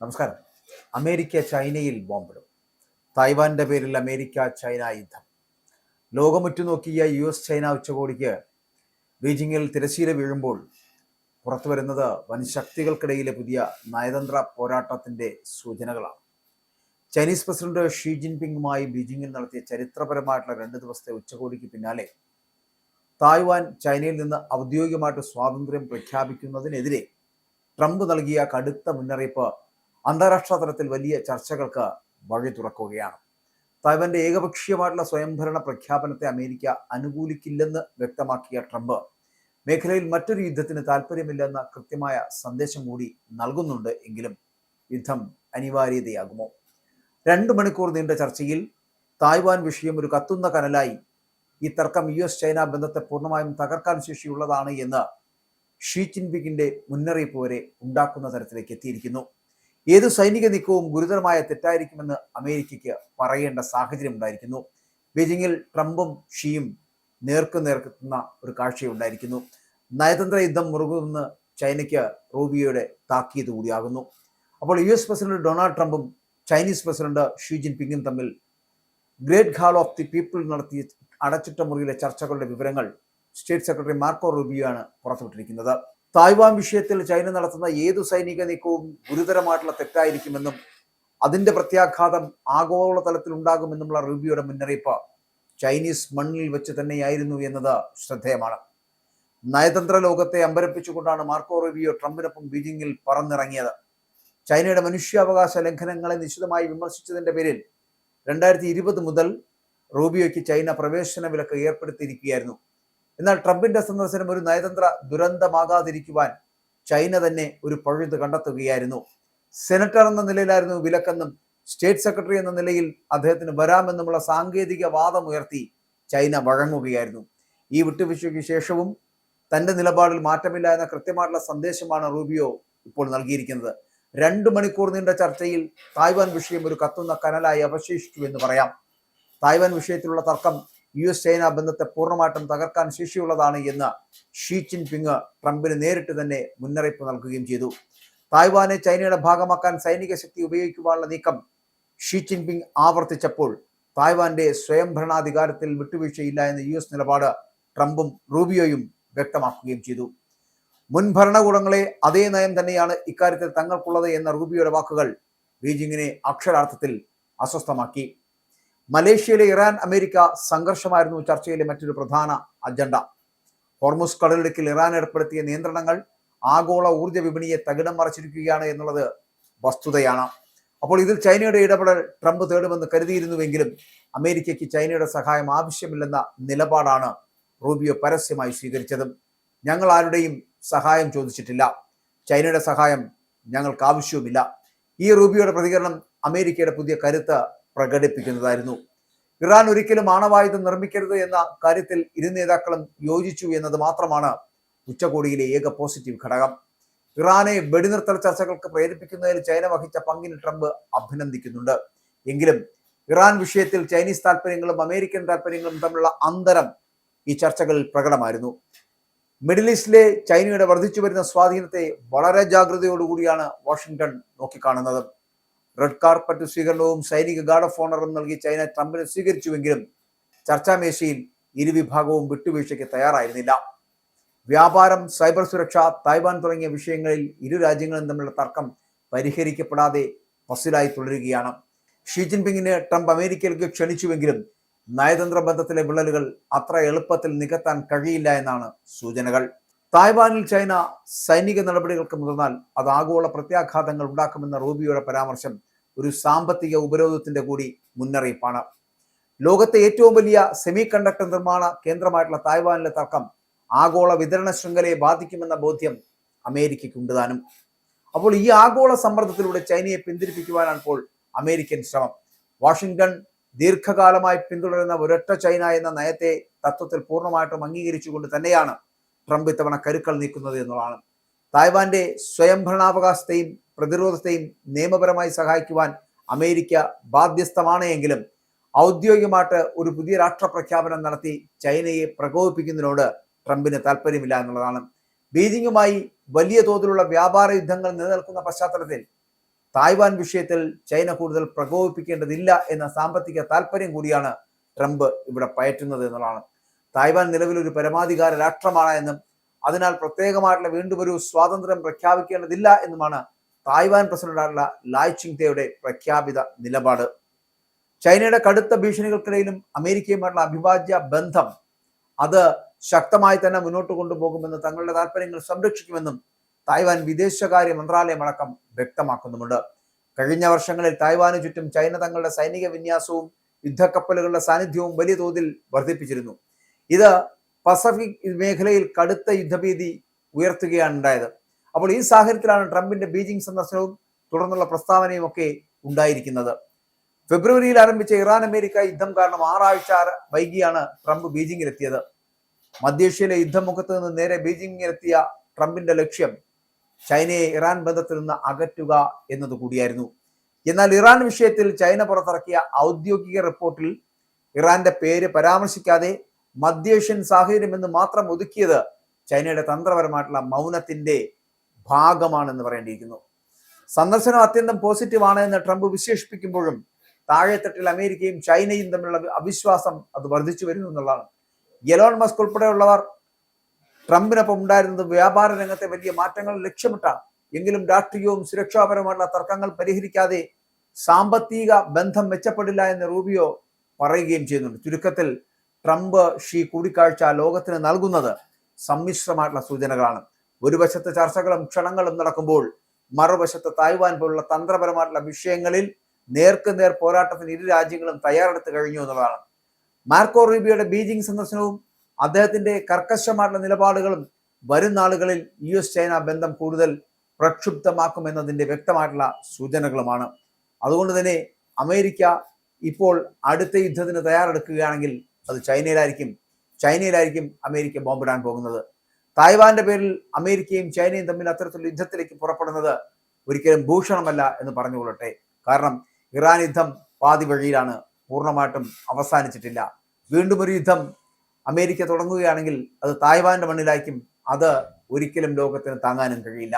നമസ്കാരം. അമേരിക്ക ചൈനയിൽ ബോംബിടും. തായ്വാന്റെ പേരിൽ അമേരിക്ക ചൈന യുദ്ധം. ലോകമുറ്റുനോക്കിയ US ചൈന ഉച്ചകോടിക്ക് ബീജിംഗിൽ തിരശ്ശീല വീഴുമ്പോൾ പുറത്തു വരുന്നത് വൻ ശക്തികൾക്കിടയിലെ പുതിയ നയതന്ത്ര പോരാട്ടത്തിന്റെ സൂചനകളാണ്. ചൈനീസ് പ്രസിഡന്റ് ഷീ ജിൻപിങ്ങുമായി ബീജിംഗിൽ നടത്തിയ ചരിത്രപരമായിട്ടുള്ള 2 ദിവസത്തെ ഉച്ചകോടിക്ക് പിന്നാലെ തായ്വാൻ ചൈനയിൽ നിന്ന് ഔദ്യോഗികമായിട്ട് സ്വാതന്ത്ര്യം പ്രഖ്യാപിക്കുന്നതിനെതിരെ ട്രംപ് നൽകിയ കടുത്ത മുന്നറിയിപ്പ് അന്താരാഷ്ട്ര തലത്തിൽ വലിയ ചർച്ചകൾക്ക് വഴി തുറക്കുകയാണ്. തായ്വാന്റെ ഏകപക്ഷീയമായിട്ടുള്ള സ്വയംഭരണ പ്രഖ്യാപനത്തെ അമേരിക്ക അനുകൂലിക്കില്ലെന്ന് വ്യക്തമാക്കിയ ട്രംപ് മേഖലയിൽ മറ്റൊരു യുദ്ധത്തിന് താല്പര്യമില്ലെന്ന കൃത്യമായ സന്ദേശം കൂടി നൽകുന്നുണ്ട്. എങ്കിലും യുദ്ധം അനിവാര്യതയാകുമോ? 2 മണിക്കൂർ നീണ്ട ചർച്ചയിൽ തായ്വാൻ വിഷയം ഒരു കത്തുന്ന കനലായി. ഈ തർക്കം US ചൈന ബന്ധത്തെ പൂർണ്ണമായും തകർക്കാൻ ശേഷിയുള്ളതാണ് എന്ന് ഷീ ജിൻപിങ്ങിന്റെ മുന്നറിയിപ്പ് വരെ ഉണ്ടാക്കുന്ന തരത്തിലേക്ക് എത്തിയിരിക്കുന്നു. ഏത് സൈനിക നീക്കവും ഗുരുതരമായ തെറ്റായിരിക്കുമെന്ന് അമേരിക്കയ്ക്ക് പറയേണ്ട സാഹചര്യം ഉണ്ടായിരിക്കുന്നു. ബീജിംഗിൽ ട്രംപും ഷിയും നേർക്കുനേർക്കുന്ന ഒരു കാഴ്ചയുണ്ടായിരിക്കുന്നു. നയതന്ത്ര യുദ്ധം മുറുകുമെന്ന് ചൈനയ്ക്ക് റൂബിയോയുടെ താക്കീത് കൂടിയാകുന്നു. അപ്പോൾ US പ്രസിഡന്റ് ഡൊണാൾഡ് ട്രംപും ചൈനീസ് പ്രസിഡന്റ് ഷീ ജിൻപിങ്ങും തമ്മിൽ great hall of the people നടത്തിയ അടച്ചിട്ട മുറിയിലെ ചർച്ചകളുടെ വിവരങ്ങൾ സ്റ്റേറ്റ് സെക്രട്ടറി മാർക്കോ റൂബിയോ ആണ് പുറത്തുവിട്ടിരിക്കുന്നത്. തായ്വാൻ വിഷയത്തിൽ ചൈന നടത്തുന്ന ഏതു സൈനിക നീക്കവും ഗുരുതരമായിട്ടുള്ള തെറ്റായിരിക്കുമെന്നും അതിന്റെ പ്രത്യാഘാതം ആഗോളതലത്തിൽ ഉണ്ടാകുമെന്നുമുള്ള റൂബിയോയുടെ മുന്നറിയിപ്പ് ചൈനീസ് മണ്ണിൽ വെച്ച് തന്നെയായിരുന്നു എന്നത് ശ്രദ്ധേയമാണ്. നയതന്ത്ര ലോകത്തെ അമ്പരപ്പിച്ചുകൊണ്ടാണ് മാർക്കോ റൂബിയോ ട്രംപിനൊപ്പം ബീജിംഗിൽ പറന്നിറങ്ങിയത്. ചൈനയുടെ മനുഷ്യാവകാശ ലംഘനങ്ങളെ നിശിതമായി വിമർശിച്ചതിന്റെ പേരിൽ 2020 മുതൽ റൂബിയോയ്ക്ക് ചൈന പ്രവേശന വിലക്ക് ഏർപ്പെടുത്തിയിരിക്കുകയായിരുന്നു. എന്നാൽ ട്രംപിന്റെ സന്ദർശനം ഒരു നയതന്ത്ര ദുരന്തമാകാതിരിക്കുവാൻ ചൈന തന്നെ ഒരു പഴുത് കണ്ടെത്തുകയായിരുന്നു. സെനറ്റർ എന്ന നിലയിലായിരുന്നു വിലക്കെന്നും സ്റ്റേറ്റ് സെക്രട്ടറി എന്ന നിലയിൽ അദ്ദേഹത്തിന് വരാമെന്നുമുള്ള സാങ്കേതിക വാദം ഉയർത്തി ചൈന വഴങ്ങുകയായിരുന്നു. ഈ വിട്ടുവീഴ്ചയ്ക്ക് ശേഷവും തന്റെ നിലപാടിൽ മാറ്റമില്ല എന്ന കൃത്യമായിട്ടുള്ള സന്ദേശമാണ് റൂബിയോ ഇപ്പോൾ നൽകിയിരിക്കുന്നത്. 2 മണിക്കൂർ നീണ്ട ചർച്ചയിൽ തായ്വാൻ വിഷയം ഒരു കത്തുന്ന കനലായി അവശേഷിച്ചു എന്ന് പറയാം. തായ്വാൻ വിഷയത്തിലുള്ള തർക്കം US ചൈന ബന്ധത്തെ പൂർണ്ണമായിട്ടും തകർക്കാൻ ശേഷിയുള്ളതാണ് എന്ന് ഷീ ജിൻപിങ് ട്രംപിന് നേരിട്ട് തന്നെ മുന്നറിയിപ്പ് നൽകുകയും ചെയ്തു. തായ്വാനെ ചൈനയുടെ ഭാഗമാക്കാൻ സൈനിക ശക്തി ഉപയോഗിക്കുവാനുള്ള നീക്കം ഷീ ജിൻപിങ് ആവർത്തിച്ചപ്പോൾ തായ്വാന്റെ സ്വയംഭരണാധികാരത്തിൽ വിട്ടുവീഴ്ചയില്ല എന്ന US നിലപാട് ട്രംപും റൂബിയോയും വ്യക്തമാക്കുകയും ചെയ്തു. മുൻ ഭരണകൂടങ്ങളെ അതേ നയം തന്നെയാണ് ഇക്കാര്യത്തിൽ തങ്ങൾക്കുള്ളത് എന്ന റൂബിയോയുടെ വാക്കുകൾ ബീജിംഗിനെ അക്ഷരാർത്ഥത്തിൽ അസ്വസ്ഥമാക്കി. മലേഷ്യയിലെ ഇറാൻ അമേരിക്ക സംഘർഷമായിരുന്നു ചർച്ചയിലെ മറ്റൊരു പ്രധാന അജണ്ട. ഹോർമുസ് കടലിടുക്കിൽ ഇറാൻ ഏർപ്പെടുത്തിയ നിയന്ത്രണങ്ങൾ ആഗോള ഊർജ്ജ വിപണിയെ തകിടം മറിച്ചിരിക്കുകയാണ് എന്നുള്ളത് വസ്തുതയാണ്. അപ്പോൾ ഇതിൽ ചൈനയുടെ ഇടപെടൽ ട്രംപ് തേടുമെന്ന് കരുതിയിരുന്നുവെങ്കിലും അമേരിക്കയ്ക്ക് ചൈനയുടെ സഹായം ആവശ്യമില്ലെന്ന നിലപാടാണ് റൂബിയോ പരസ്യമായി സ്വീകരിച്ചത്. ഞങ്ങൾ ആരുടെയും സഹായം ചോദിച്ചിട്ടില്ല, ചൈനയുടെ സഹായം ഞങ്ങൾക്ക് ആവശ്യവുമില്ല. ഈ റൂബിയോയുടെ പ്രതികരണം അമേരിക്കയുടെ പുതിയ കരുത്ത് പ്രകടിപ്പിക്കുന്നതായിരുന്നു. ഇറാൻ ഒരിക്കലും ആണവായുധം നിർമ്മിക്കരുത് എന്ന കാര്യത്തിൽ ഇരു നേതാക്കളും യോജിച്ചു എന്നത് മാത്രമാണ് ഉച്ചകോടിയിലെ ഏക പോസിറ്റീവ് ഘടകം. ഇറാനെ വെടിനിർത്തൽ ചർച്ചകൾക്ക് പ്രേരിപ്പിക്കുന്നതിൽ ചൈന വഹിച്ച പങ്കിന് ട്രംപ് അഭിനന്ദിക്കുന്നുണ്ട്. എങ്കിലും ഇറാൻ വിഷയത്തിൽ ചൈനീസ് താല്പര്യങ്ങളും അമേരിക്കൻ താല്പര്യങ്ങളും തമ്മിലുള്ള അന്തരം ഈ ചർച്ചകളിൽ പ്രകടമായിരുന്നു. മിഡിൽ ഈസ്റ്റിലെ ചൈനയുടെ വർദ്ധിച്ചു വരുന്ന സ്വാധീനത്തെ വളരെ ജാഗ്രതയോടുകൂടിയാണ് വാഷിംഗ്ടൺ നോക്കിക്കാണുന്നത്. റെഡ് കാർപ്പറ്റ് സ്വീകരണവും സൈനിക ഗാർഡ് ഓഫ് ഓണറും നൽകി ചൈന ട്രംപിനെ സ്വീകരിച്ചുവെങ്കിലും ചർച്ചാമേശയിൽ ഇരുവിഭാഗവും വിട്ടുവീഴ്ചയ്ക്ക് തയ്യാറായിരുന്നില്ല. വ്യാപാരം, സൈബർ സുരക്ഷ, തായ്വാൻ തുടങ്ങിയ വിഷയങ്ങളിൽ ഇരു രാജ്യങ്ങളും തമ്മിലുള്ള തർക്കം പരിഹരിക്കപ്പെടാതെ ഫസിലായി തുടരുകയാണ്. ഷീ ജിൻപിങ്ങിനെ ട്രംപ് അമേരിക്കയിലേക്ക് ക്ഷണിച്ചുവെങ്കിലും നയതന്ത്ര ബന്ധത്തിലെ വിള്ളലുകൾ അത്ര എളുപ്പത്തിൽ നികത്താൻ കഴിയില്ല എന്നാണ് സൂചനകൾ. തായ്വാനിൽ ചൈന സൈനിക നടപടികൾക്ക് മുതിർന്നാൽ അത് ആഗോള പ്രത്യാഘാതങ്ങൾ ഉണ്ടാക്കുമെന്ന റൂബിയോയുടെ പരാമർശം ഒരു സാമ്പത്തിക ഉപരോധത്തിന്റെ കൂടി മുന്നറിയിപ്പാണ്. ലോകത്തെ ഏറ്റവും വലിയ സെമി കണ്ടക്ടർ നിർമ്മാണ കേന്ദ്രമായിട്ടുള്ള തായ്വാനിലെ തർക്കം ആഗോള വിതരണ ശൃംഖലയെ ബാധിക്കുമെന്ന ബോധ്യം അമേരിക്കയ്ക്കുണ്ട് താനും. അപ്പോൾ ഈ ആഗോള സമ്മർദ്ദത്തിലൂടെ ചൈനയെ പിന്തിരിപ്പിക്കുവാനാണ് ഇപ്പോൾ അമേരിക്കൻ ശ്രമം. വാഷിംഗ്ടൺ ദീർഘകാലമായി പിന്തുടരുന്ന ഒരൊറ്റ ചൈന എന്ന നയത്തെ തത്വത്തിൽ പൂർണ്ണമായിട്ടും അംഗീകരിച്ചുകൊണ്ട് തന്നെയാണ് ട്രംപ് ഇത്തവണ കരുക്കൾ നീക്കുന്നത് എന്നുള്ളതാണ്. തായ്വാന്റെ സ്വയംഭരണാവകാശത്തെയും പ്രതിരോധത്തെയും നിയമപരമായി സഹായിക്കുവാൻ അമേരിക്ക ബാധ്യസ്ഥമാണ് എങ്കിലും ഔദ്യോഗികമായിട്ട് ഒരു പുതിയ രാഷ്ട്ര പ്രഖ്യാപനം നടത്തി ചൈനയെ പ്രകോപിപ്പിക്കുന്നതിനോട് ട്രംപിന് താല്പര്യമില്ല എന്നുള്ളതാണ്. ബീജിംഗുമായി വലിയ തോതിലുള്ള വ്യാപാര യുദ്ധങ്ങൾ നിലനിൽക്കുന്ന പശ്ചാത്തലത്തിൽ തായ്വാൻ വിഷയത്തിൽ ചൈന കൂടുതൽ പ്രകോപിപ്പിക്കേണ്ടതില്ല എന്ന സാമ്പത്തിക താല്പര്യം കൂടിയാണ് ട്രംപ് ഇവിടെ പയറ്റുന്നത് എന്നുള്ളതാണ്. തായ്വാൻ നിലവിൽ ഒരു പരമാധികാര രാഷ്ട്രമാണ് എന്നും അതിനാൽ പ്രത്യേകമായിട്ടുള്ള വീണ്ടും ഒരു സ്വാതന്ത്ര്യം പ്രഖ്യാപിക്കേണ്ടതില്ല എന്നുമാണ് തായ്വാൻ പ്രസിഡന്റായിട്ടുള്ള ലായ് ചിങ്തയുടെ പ്രഖ്യാപിത നിലപാട്. ചൈനയുടെ കടുത്ത ഭീഷണികൾക്കിടയിലും അമേരിക്കയുമായിട്ടുള്ള അവിഭാജ്യ ബന്ധം അത് ശക്തമായി തന്നെ മുന്നോട്ട് കൊണ്ടുപോകുമെന്ന് തങ്ങളുടെ താല്പര്യങ്ങൾ സംരക്ഷിക്കുമെന്നും തായ്വാൻ വിദേശകാര്യ മന്ത്രാലയം അടക്കം വ്യക്തമാക്കുന്നുമുണ്ട്. കഴിഞ്ഞ വർഷങ്ങളിൽ തായ്വാന് ചുറ്റും ചൈന തങ്ങളുടെ സൈനിക വിന്യാസവും യുദ്ധക്കപ്പലുകളുടെ സാന്നിധ്യവും വലിയ തോതിൽ വർദ്ധിപ്പിച്ചിരുന്നു. ഇത് പസഫിക് മേഖലയിൽ കടുത്ത യുദ്ധഭീതി ഉയർത്തുകയാണ് ഉണ്ടായത്. അപ്പോൾ ഈ സാഹചര്യത്തിലാണ് ട്രംപിന്റെ ബീജിംഗ് സന്ദർശനവും തുടർന്നുള്ള പ്രസ്താവനയും ഒക്കെ ഉണ്ടായിരിക്കുന്നത്. ഫെബ്രുവരിയിൽ ആരംഭിച്ച ഇറാൻ അമേരിക്ക യുദ്ധം കാരണം 6 ആഴ്ച വൈകിയാണ് ട്രംപ് ബീജിംഗിലെത്തിയത്. മധ്യേഷ്യയിലെ യുദ്ധമുഖത്ത് നിന്ന് നേരെ ബീജിംഗിലെത്തിയ ട്രംപിന്റെ ലക്ഷ്യം ചൈനയെ ഇറാൻ ബന്ധത്തിൽ നിന്ന് അകറ്റുക എന്നത് കൂടിയായിരുന്നു. എന്നാൽ ഇറാൻ വിഷയത്തിൽ ചൈന പുറത്തിറക്കിയ ഔദ്യോഗിക റിപ്പോർട്ടിൽ ഇറാന്റെ പേര് പരാമർശിക്കാതെ മധ്യേഷ്യൻ സാഹചര്യം എന്ന് മാത്രം ഒതുക്കിയത് ചൈനയുടെ തന്ത്രപരമായിട്ടുള്ള മൗനത്തിന്റെ ഭാഗമാണെന്ന് പറയേണ്ടിയിരിക്കുന്നു. സന്ദർശനം അത്യന്തം പോസിറ്റീവ് ആണ് എന്ന് ട്രംപ് വിശേഷിപ്പിക്കുമ്പോഴും താഴെത്തട്ടിൽ അമേരിക്കയും ചൈനയും തമ്മിലുള്ള അവിശ്വാസം അത് വർദ്ധിച്ചു വരുന്നു എന്നുള്ളതാണ്. എലോൺ മസ്ക് ഉൾപ്പെടെയുള്ളവർ ട്രംപിനൊപ്പം ഉണ്ടായിരുന്നത് വ്യാപാര രംഗത്തെ വലിയ മാറ്റങ്ങൾ ലക്ഷ്യമിട്ടാണ്. എങ്കിലും രാഷ്ട്രീയവും സുരക്ഷാപരമായിട്ടുള്ള തർക്കങ്ങൾ പരിഹരിക്കാതെ സാമ്പത്തിക ബന്ധം മെച്ചപ്പെടില്ല എന്ന് റൂബിയോ പറയുകയും ചെയ്യുന്നുണ്ട്. ചുരുക്കത്തിൽ ട്രംപ് ഷീ കൂടിക്കാഴ്ച ലോകത്തിന് നൽകുന്നത് സമ്മിശ്രമായിട്ടുള്ള സൂചനകളാണ്. ഒരു വശത്ത് ചർച്ചകളും ക്ഷണങ്ങളും നടക്കുമ്പോൾ മറുവശത്ത് തായ്വാൻ പോലുള്ള തന്ത്രപരമായിട്ടുള്ള വിഷയങ്ങളിൽ നേർക്കുനേർ പോരാട്ടത്തിന് ഇരു രാജ്യങ്ങളും തയ്യാറെടുത്ത് കഴിഞ്ഞു എന്നുള്ളതാണ്. മാർക്കോ റൂബിയോയുടെ ബീജിംഗ് സന്ദർശനവും അദ്ദേഹത്തിന്റെ കർക്കശമായിട്ടുള്ള നിലപാടുകളും വരും നാളുകളിൽ US ചൈന ബന്ധം കൂടുതൽ പ്രക്ഷുബ്ധമാക്കുമെന്നതിന്റെ വ്യക്തമായിട്ടുള്ള സൂചനകളുമാണ്. അതുകൊണ്ട് തന്നെ അമേരിക്ക ഇപ്പോൾ അടുത്ത യുദ്ധത്തിന് തയ്യാറെടുക്കുകയാണെങ്കിൽ അത് ചൈനയിലായിരിക്കും അമേരിക്ക ബോംബിടാൻ പോകുന്നത്. തായ്വാന്റെ പേരിൽ അമേരിക്കയും ചൈനയും തമ്മിൽ അത്തരത്തിലുള്ള യുദ്ധത്തിലേക്ക് പുറപ്പെടുന്നത് ഒരിക്കലും ഭൂഷണമല്ല എന്ന് പറഞ്ഞുകൊള്ളട്ടെ. കാരണം ഇറാൻ യുദ്ധം പാതി വഴിയിലാണ്, പൂർണ്ണമായിട്ടും അവസാനിച്ചിട്ടില്ല. വീണ്ടും ഒരു യുദ്ധം അമേരിക്ക തുടങ്ങുകയാണെങ്കിൽ അത് തായ്വാന്റെ മണ്ണിലായിരിക്കും. അത് ഒരിക്കലും ലോകത്തിന് താങ്ങാനും കഴിയില്ല.